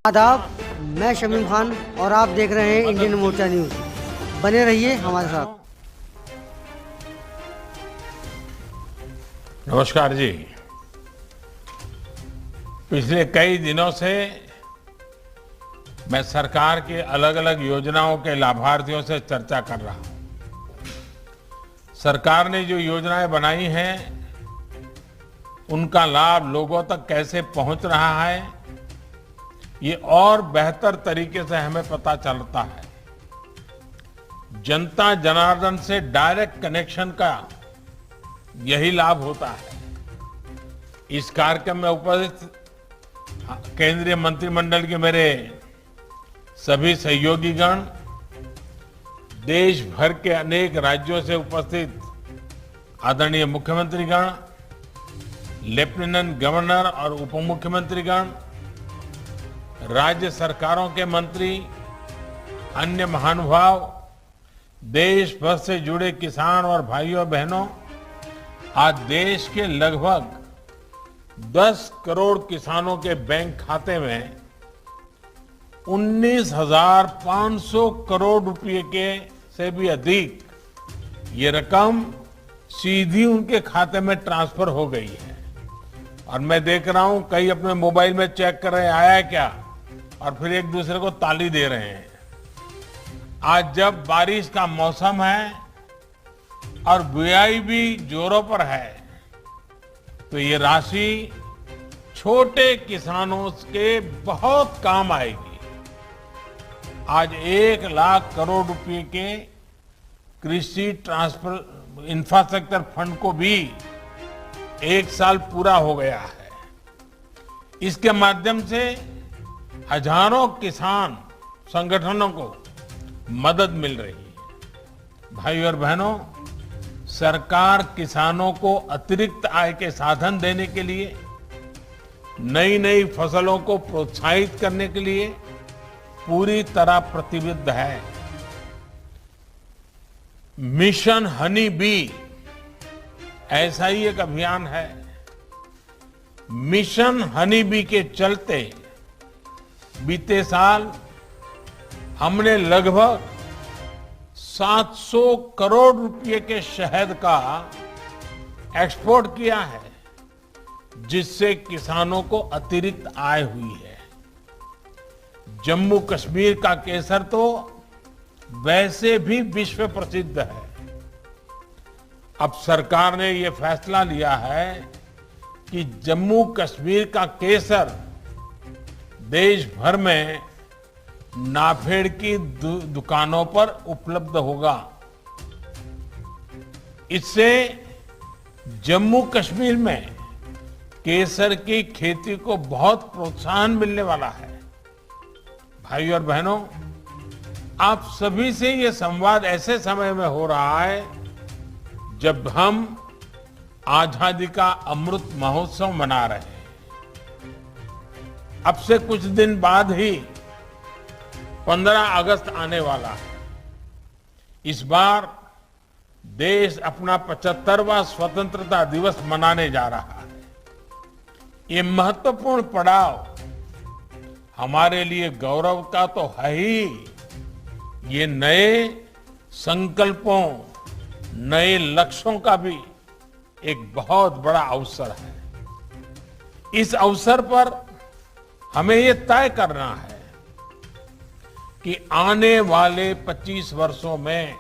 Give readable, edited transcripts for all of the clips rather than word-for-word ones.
आदाब, मैं शमीम खान और आप देख रहे हैं इंडियन मोर्चा न्यूज। बने रहिए हमारे साथ। नमस्कार जी। पिछले कई दिनों से मैं सरकार की अलग अलग योजनाओं के लाभार्थियों से चर्चा कर रहा हूं। सरकार ने जो योजनाएं बनाई हैं उनका लाभ लोगों तक कैसे पहुंच रहा है, ये और बेहतर तरीके से हमें पता चलता है। जनता जनार्दन से डायरेक्ट कनेक्शन का यही लाभ होता है। इस कार्यक्रम में उपस्थित केंद्रीय मंत्रिमंडल के मेरे सभी सहयोगीगण, देश भर के अनेक राज्यों से उपस्थित आदरणीय मुख्यमंत्रीगण, लेफ्टिनेंट गवर्नर और उप मुख्यमंत्रीगण, राज्य सरकारों के मंत्री, अन्य महानुभाव, देश भर से जुड़े किसान और भाइयों बहनों, आज देश के लगभग 10 करोड़ किसानों के बैंक खाते में 19,500 करोड़ रुपए के से भी अधिक ये रकम सीधी उनके खाते में ट्रांसफर हो गई है। और मैं देख रहा हूं कई अपने मोबाइल में चेक कर रहे हैं आया क्या, और फिर एक दूसरे को ताली दे रहे हैं। आज जब बारिश का मौसम है और बुआई भी जोरों पर है, तो ये राशि छोटे किसानों के बहुत काम आएगी। आज 1 लाख करोड़ रुपए के कृषि ट्रांसफर इंफ्रास्ट्रक्चर फंड को भी 1 साल पूरा हो गया है। इसके माध्यम से हजारों किसान संगठनों को मदद मिल रही है। भाइयों और बहनों, सरकार किसानों को अतिरिक्त आय के साधन देने के लिए, नई नई फसलों को प्रोत्साहित करने के लिए पूरी तरह प्रतिबद्ध है। मिशन हनी बी ऐसा ही एक अभियान है। मिशन हनी बी के चलते बीते साल हमने लगभग 700 करोड़ रुपए के शहद का एक्सपोर्ट किया है, जिससे किसानों को अतिरिक्त आय हुई है। जम्मू कश्मीर का केसर तो वैसे भी विश्व प्रसिद्ध है। अब सरकार ने यह फैसला लिया है कि जम्मू कश्मीर का केसर देश भर में नाफेड़ की दुकानों पर उपलब्ध होगा। इससे जम्मू कश्मीर में केसर की खेती को बहुत प्रोत्साहन मिलने वाला है। भाइयों और बहनों, आप सभी से यह संवाद ऐसे समय में हो रहा है जब हम आजादी का अमृत महोत्सव मना रहे हैं। अब से कुछ दिन बाद ही 15 अगस्त आने वाला है। इस बार देश अपना 75वां स्वतंत्रता दिवस मनाने जा रहा है। ये महत्वपूर्ण पड़ाव हमारे लिए गौरव का तो है ही, ये नए संकल्पों, नए लक्ष्यों का भी एक बहुत बड़ा अवसर है। इस अवसर पर हमें ये तय करना है कि आने वाले 25 वर्षों में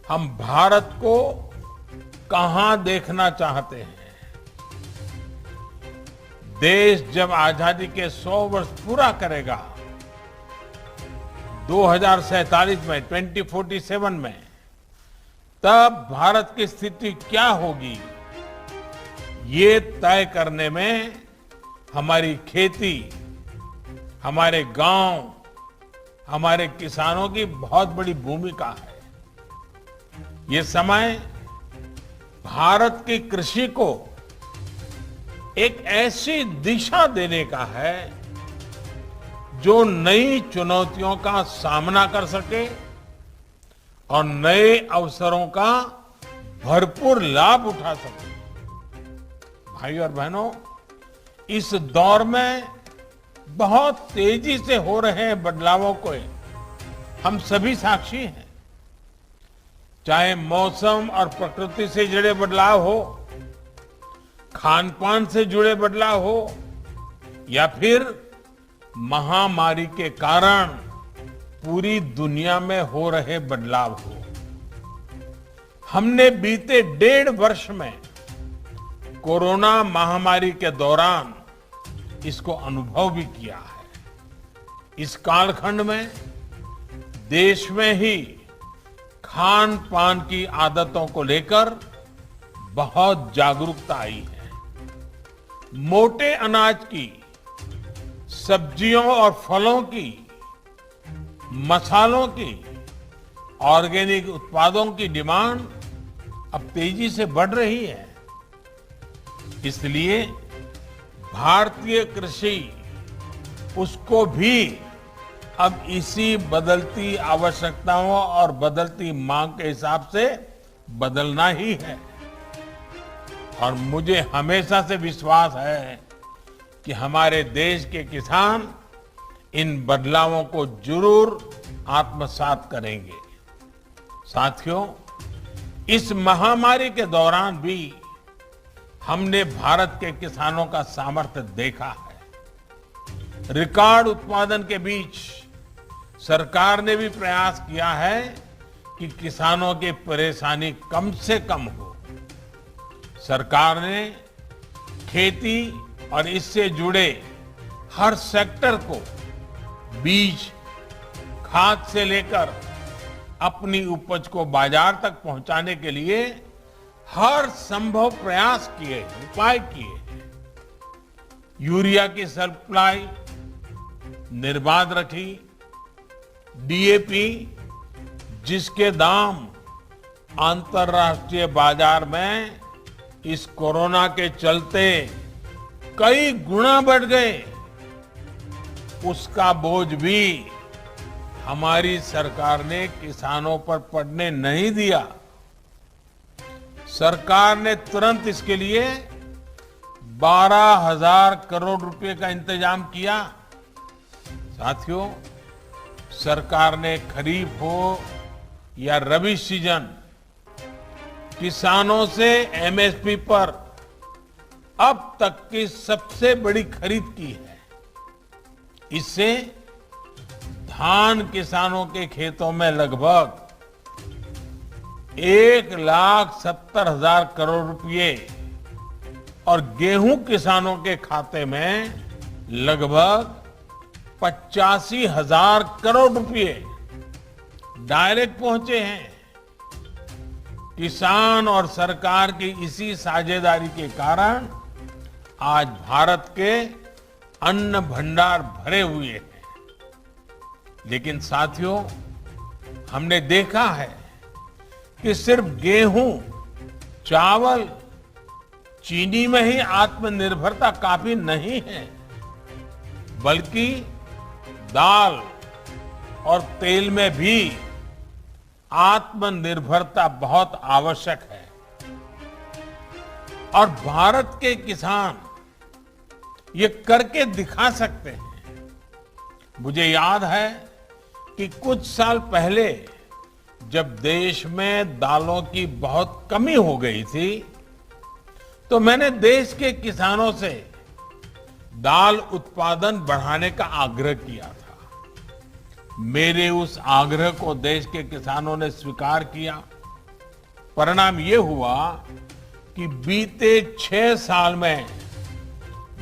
हम भारत को कहां देखना चाहते हैं। देश जब आजादी के 100 वर्ष पूरा करेगा 2047 में, 2047 में, तब भारत की स्थिति क्या होगी, ये तय करने में हमारी खेती, हमारे गांव, हमारे किसानों की बहुत बड़ी भूमिका है। ये समय भारत की कृषि को एक ऐसी दिशा देने का है जो नई चुनौतियों का सामना कर सके और नए अवसरों का भरपूर लाभ उठा सके। भाइयों और बहनों, इस दौर में बहुत तेजी से हो रहे बदलावों को हम सभी साक्षी हैं। चाहे मौसम और प्रकृति से जुड़े बदलाव हो, खान पान से जुड़े बदलाव हो, या फिर महामारी के कारण पूरी दुनिया में हो रहे बदलाव हो। हमने बीते 1.5 वर्ष में कोरोना महामारी के दौरान इसको अनुभव भी किया है। इस कालखंड में देश में ही खान पान की आदतों को लेकर बहुत जागरूकता आई है। मोटे अनाज की, सब्जियों और फलों की, मसालों की, ऑर्गेनिक उत्पादों की डिमांड अब तेजी से बढ़ रही है। इसलिए भारतीय कृषि, उसको भी अब इसी बदलती आवश्यकताओं और बदलती मांग के हिसाब से बदलना ही है। और मुझे हमेशा से विश्वास है कि हमारे देश के किसान इन बदलावों को जरूर आत्मसात करेंगे। साथियों, इस महामारी के दौरान भी हमने भारत के किसानों का सामर्थ्य देखा है। रिकॉर्ड उत्पादन के बीच सरकार ने भी प्रयास किया है कि किसानों की परेशानी कम से कम हो। सरकार ने खेती और इससे जुड़े हर सेक्टर को बीज, खाद से लेकर अपनी उपज को बाजार तक पहुंचाने के लिए हर संभव प्रयास किए, उपाय किए। यूरिया की सप्लाई निर्बाध रखी। डीएपी, जिसके दाम अंतर्राष्ट्रीय बाजार में इस कोरोना के चलते कई गुना बढ़ गए, उसका बोझ भी हमारी सरकार ने किसानों पर पड़ने नहीं दिया। सरकार ने तुरंत इसके लिए 12,000 करोड़ रुपए का इंतजाम किया। साथियों, सरकार ने खरीफ हो या रबी सीजन, किसानों से एमएसपी पर अब तक की सबसे बड़ी खरीद की है। इससे धान किसानों के खेतों में लगभग 1,70,000 करोड़ रुपए और गेहूं किसानों के खाते में लगभग 85,000 करोड़ रुपए डायरेक्ट पहुंचे हैं। किसान और सरकार की इसी साझेदारी के कारण आज भारत के अन्न भंडार भरे हुए हैं। लेकिन साथियों, हमने देखा है कि सिर्फ गेहूं, चावल, चीनी में ही आत्मनिर्भरता काफी नहीं है, बल्कि दाल और तेल में भी आत्मनिर्भरता बहुत आवश्यक है। और भारत के किसान ये करके दिखा सकते हैं। मुझे याद है कि कुछ साल पहले जब देश में दालों की बहुत कमी हो गई थी, तो मैंने देश के किसानों से दाल उत्पादन बढ़ाने का आग्रह किया था। मेरे उस आग्रह को देश के किसानों ने स्वीकार किया। परिणाम ये हुआ कि बीते 6 साल में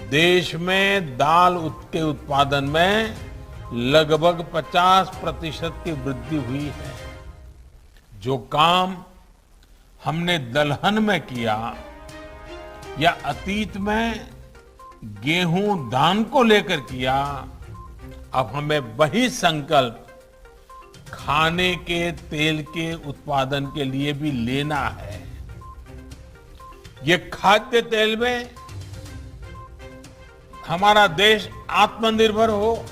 देश में दाल के उत्पादन में लगभग 50% की वृद्धि हुई है। जो काम हमने दलहन में किया या अतीत में गेहूं, धान को लेकर किया, अब हमें वही संकल्प खाने के तेल के उत्पादन के लिए भी लेना है। ये खाद्य तेल में हमारा देश आत्मनिर्भर हो,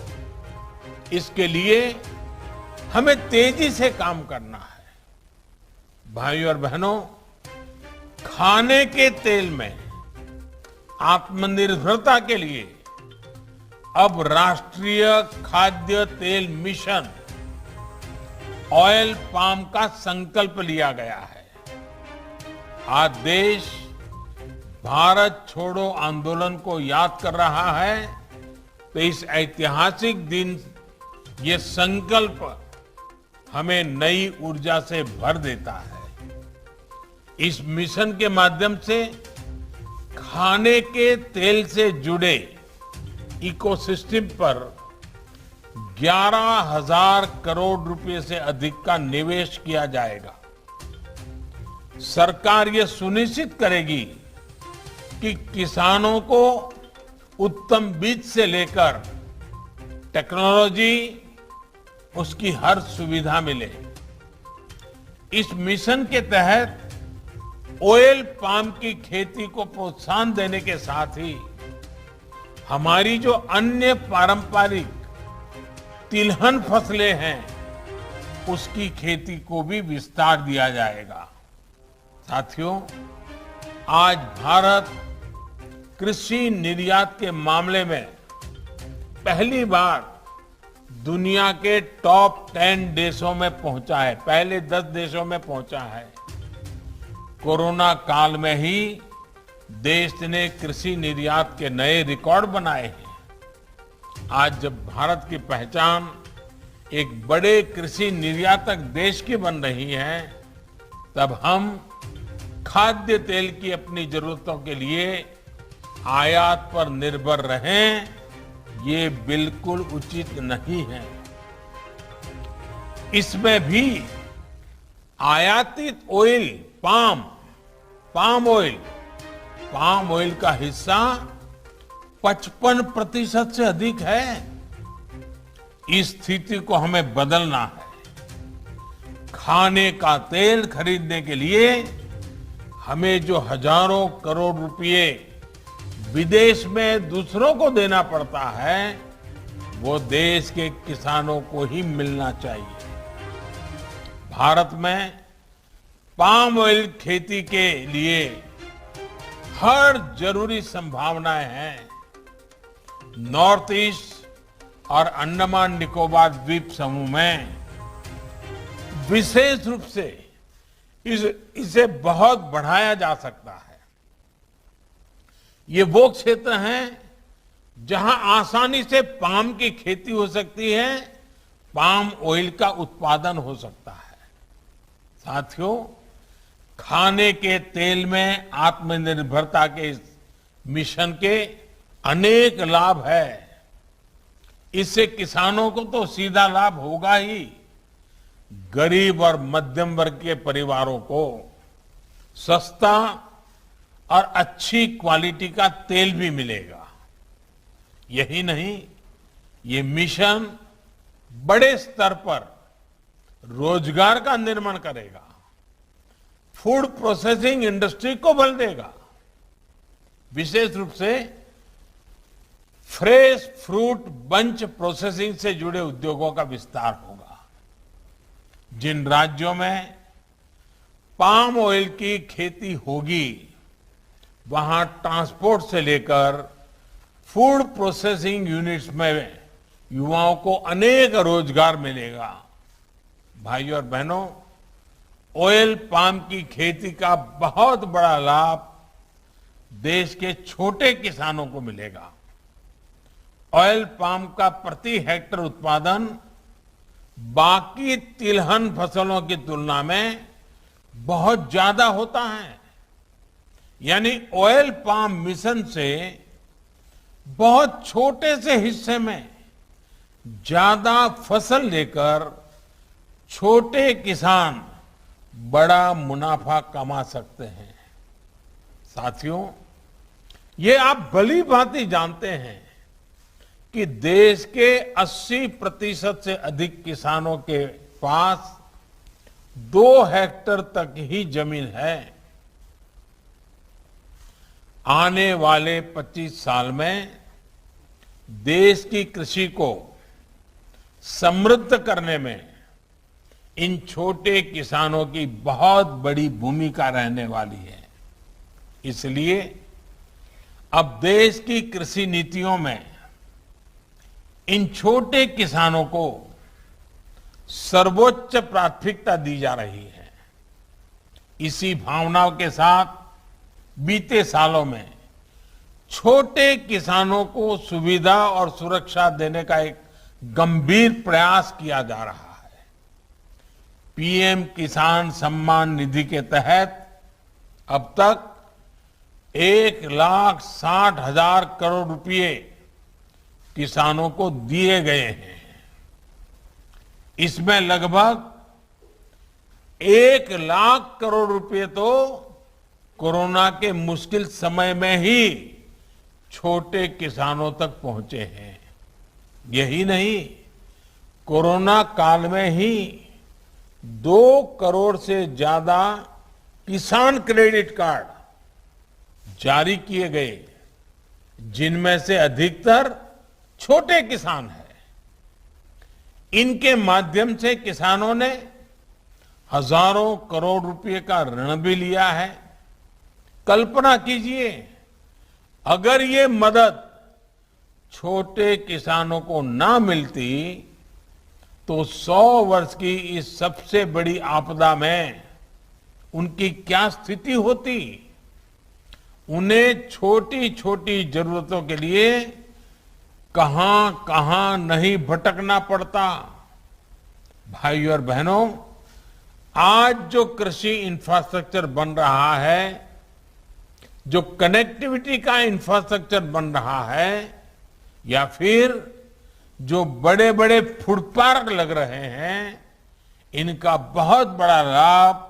इसके लिए हमें तेजी से काम करना है। भाइयों और बहनों, खाने के तेल में आत्मनिर्भरता के लिए अब राष्ट्रीय खाद्य तेल मिशन ऑयल पाम का संकल्प लिया गया है। आज देश भारत छोड़ो आंदोलन को याद कर रहा है, तो इस ऐतिहासिक दिन ये संकल्प हमें नई ऊर्जा से भर देता है। इस मिशन के माध्यम से खाने के तेल से जुड़े इकोसिस्टम पर 11,000 करोड़ रुपए से अधिक का निवेश किया जाएगा। सरकार ये सुनिश्चित करेगी कि किसानों को उत्तम बीज से लेकर टेक्नोलॉजी उसकी हर सुविधा मिले। इस मिशन के तहत ऑयल पाम की खेती को प्रोत्साहन देने के साथ ही हमारी जो अन्य पारंपरिक तिलहन फसलें हैं उसकी खेती को भी विस्तार दिया जाएगा। साथियों, आज भारत कृषि निर्यात के मामले में पहली बार दुनिया के टॉप 10 देशों में पहुंचा है, पहले 10 देशों में पहुंचा है। कोरोना काल में ही देश ने कृषि निर्यात के नए रिकॉर्ड बनाए हैं। आज जब भारत की पहचान एक बड़े कृषि निर्यातक देश की बन रही है, तब हम खाद्य तेल की अपनी जरूरतों के लिए आयात पर निर्भर रहें, ये बिल्कुल उचित नहीं है। इसमें भी आयातित ऑयल पाम ऑयल का हिस्सा 55% से अधिक है। इस स्थिति को हमें बदलना है। खाने का तेल खरीदने के लिए हमें जो हजारों करोड़ रुपए विदेश में दूसरों को देना पड़ता है, वो देश के किसानों को ही मिलना चाहिए। भारत में पाम ऑयल खेती के लिए हर जरूरी संभावनाएं हैं। नॉर्थ ईस्ट और अंडमान निकोबार द्वीप समूह में विशेष रूप से इसे बहुत बढ़ाया जा सकता है। ये वो क्षेत्र हैं जहां आसानी से पाम की खेती हो सकती है, पाम ऑयल का उत्पादन हो सकता है। साथियों, खाने के तेल में आत्मनिर्भरता के इस मिशन के अनेक लाभ है। इससे किसानों को तो सीधा लाभ होगा ही, गरीब और मध्यम वर्ग के परिवारों को सस्ता और अच्छी क्वालिटी का तेल भी मिलेगा। यही नहीं, ये मिशन बड़े स्तर पर रोजगार का निर्माण करेगा, फूड प्रोसेसिंग इंडस्ट्री को बल देगा। विशेष रूप से फ्रेश फ्रूट बंच प्रोसेसिंग से जुड़े उद्योगों का विस्तार होगा। जिन राज्यों में पाम ऑयल की खेती होगी, वहां ट्रांसपोर्ट से लेकर फूड प्रोसेसिंग यूनिट्स में युवाओं को अनेक रोजगार मिलेगा। भाइयों और बहनों, ऑयल पाम की खेती का बहुत बड़ा लाभ देश के छोटे किसानों को मिलेगा। ऑयल पाम का प्रति हेक्टर उत्पादन बाकी तिलहन फसलों की तुलना में बहुत ज्यादा होता है। यानी ऑयल पाम मिशन से बहुत छोटे से हिस्से में ज्यादा फसल लेकर छोटे किसान बड़ा मुनाफा कमा सकते हैं। साथियों, ये आप भली भांति जानते हैं कि देश के 80% से अधिक किसानों के पास 2 हेक्टेयर तक ही जमीन है। आने वाले 25 साल में देश की कृषि को समृद्ध करने में इन छोटे किसानों की बहुत बड़ी भूमिका रहने वाली है। इसलिए अब देश की कृषि नीतियों में इन छोटे किसानों को सर्वोच्च प्राथमिकता दी जा रही है। इसी भावनाओं के साथ बीते सालों में छोटे किसानों को सुविधा और सुरक्षा देने का एक गंभीर प्रयास किया जा रहा है। पीएम किसान सम्मान निधि के तहत अब तक 1,60,000 करोड़ रुपए किसानों को दिए गए हैं। इसमें लगभग 1,00,000 करोड़ रुपए तो कोरोना के मुश्किल समय में ही छोटे किसानों तक पहुंचे हैं। यही नहीं, कोरोना काल में ही 2 करोड़ से ज्यादा किसान क्रेडिट कार्ड जारी किए गए, जिनमें से अधिकतर छोटे किसान हैं। इनके माध्यम से किसानों ने हजारों करोड़ रुपए का ऋण भी लिया है। कल्पना कीजिए, अगर ये मदद छोटे किसानों को ना मिलती तो 100 वर्ष की इस सबसे बड़ी आपदा में उनकी क्या स्थिति होती। उन्हें छोटी छोटी जरूरतों के लिए कहां कहां नहीं भटकना पड़ता। भाइयों और बहनों, आज जो कृषि इंफ्रास्ट्रक्चर बन रहा है, जो कनेक्टिविटी का इंफ्रास्ट्रक्चर बन रहा है, या फिर जो बड़े बड़े फूड पार्क लग रहे हैं, इनका बहुत बड़ा लाभ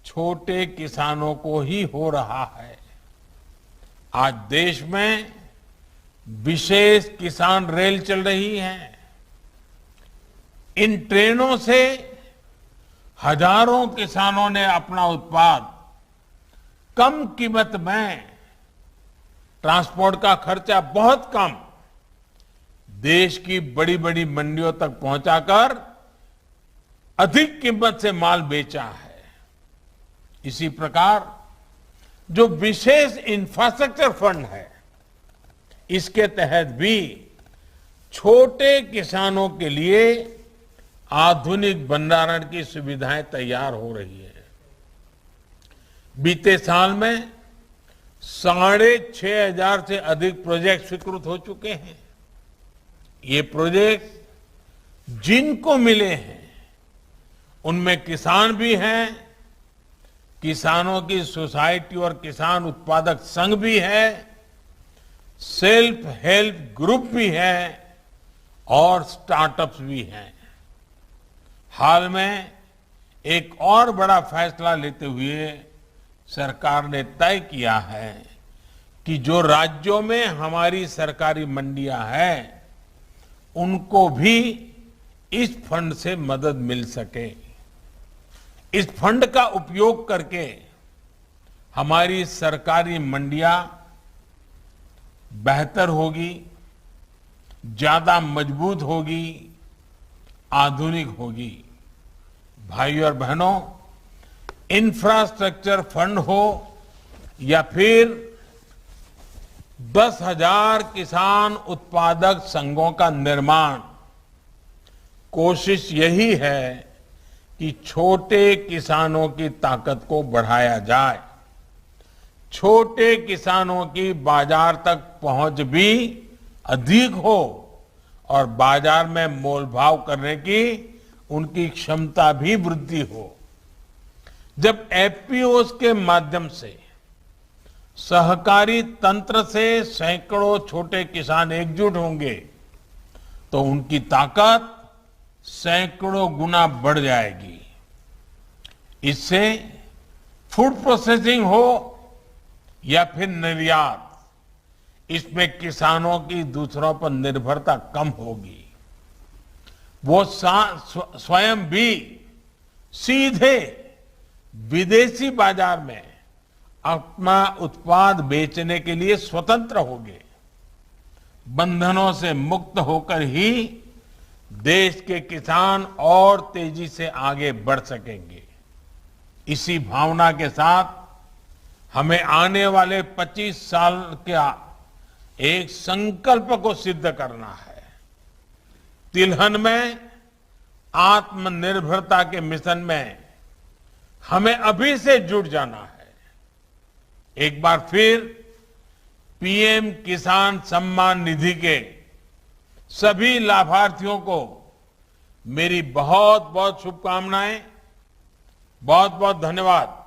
छोटे किसानों को ही हो रहा है। आज देश में विशेष किसान रेल चल रही है। इन ट्रेनों से हजारों किसानों ने अपना उत्पाद कम कीमत में, ट्रांसपोर्ट का खर्चा बहुत कम, देश की बड़ी बड़ी मंडियों तक पहुंचाकर अधिक कीमत से माल बेचा है। इसी प्रकार जो विशेष इंफ्रास्ट्रक्चर फंड है, इसके तहत भी छोटे किसानों के लिए आधुनिक भंडारण की सुविधाएं तैयार हो रही है। बीते साल में 6,500 से अधिक प्रोजेक्ट स्वीकृत हो चुके हैं। ये प्रोजेक्ट जिनको मिले हैं, उनमें किसान भी हैं, किसानों की सोसाइटी और किसान उत्पादक संघ भी है, सेल्फ हेल्प ग्रुप भी है और स्टार्टअप्स भी हैं। हाल में एक और बड़ा फैसला लेते हुए सरकार ने तय किया है कि जो राज्यों में हमारी सरकारी मंडियां हैं, उनको भी इस फंड से मदद मिल सके। इस फंड का उपयोग करके हमारी सरकारी मंडियां बेहतर होगी, ज्यादा मजबूत होगी, आधुनिक होगी। भाइयों और बहनों, इंफ्रास्ट्रक्चर फंड हो या फिर 10,000 किसान उत्पादक संघों का निर्माण, कोशिश यही है कि छोटे किसानों की ताकत को बढ़ाया जाए, छोटे किसानों की बाजार तक पहुंच भी अधिक हो और बाजार में मोल भाव करने की उनकी क्षमता भी वृद्धि हो। जब एफपीओ के माध्यम से सहकारी तंत्र से सैकड़ों छोटे किसान एकजुट होंगे तो उनकी ताकत सैकड़ों गुना बढ़ जाएगी। इससे फूड प्रोसेसिंग हो या फिर निर्यात, इसमें किसानों की दूसरों पर निर्भरता कम होगी। वो स्वयं भी सीधे विदेशी बाजार में अपना उत्पाद बेचने के लिए स्वतंत्र होंगे। बंधनों से मुक्त होकर ही देश के किसान और तेजी से आगे बढ़ सकेंगे। इसी भावना के साथ हमें आने वाले 25 साल का एक संकल्प को सिद्ध करना है। तिलहन में आत्मनिर्भरता के मिशन में हमें अभी से जुट जाना है। एक बार फिर पीएम किसान सम्मान निधि के सभी लाभार्थियों को मेरी बहुत बहुत शुभकामनाएं, बहुत बहुत धन्यवाद।